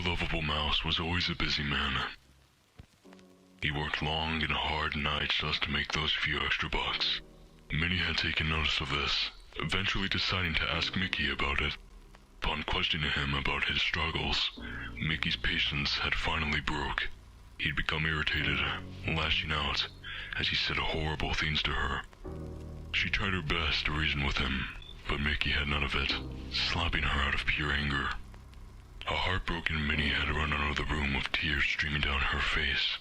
lovable mouse was always a busy man. He worked long and hard nights just to make those few extra bucks. Minnie had taken notice of this, eventually deciding to ask Mickey about it. Upon questioning him about his struggles, Mickey's patience had finally broke. He'd become irritated, lashing out as he said horrible things to her. She tried her best to reason with him, but Mickey had none of it, slapping her out of pure anger. A heartbroken Minnie had run out of the room with tears streaming down her face.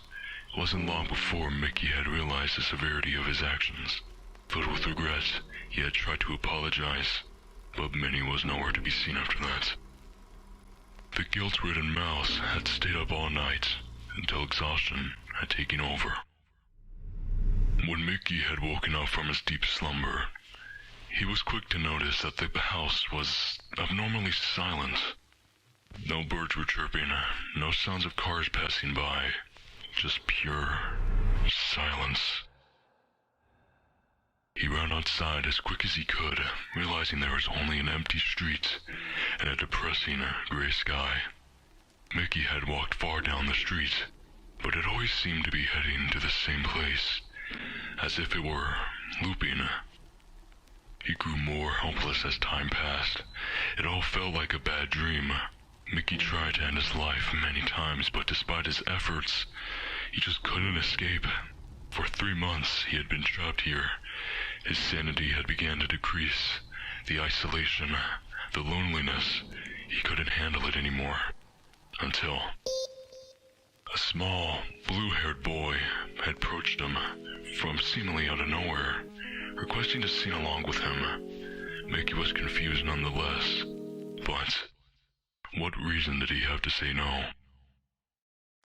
It wasn't long before Mickey had realized the severity of his actions. Filled with regret, he had tried to apologize, but Minnie was nowhere to be seen after that. The guilt-ridden mouse had stayed up all night until exhaustion had taken over. When Mickey had woken up from his deep slumber, he was quick to notice that the house was abnormally silent. No birds were chirping, no sounds of cars passing by, just pure silence. He ran outside as quick as he could, realizing there was only an empty street and a depressing gray sky. Mickey had walked far down the street, but it always seemed to be heading to the same place, as if it were looping. He grew more helpless as time passed. It all felt like a bad dream. Mickey tried to end his life many times, but despite his efforts, he just couldn't escape. For 3 months, he had been trapped here. His sanity had begun to decrease. The isolation, the loneliness, he couldn't handle it anymore. Until a small, blue-haired boy had approached him from seemingly out of nowhere, requesting to sing along with him. Mickey was confused nonetheless, but what reason did he have to say no?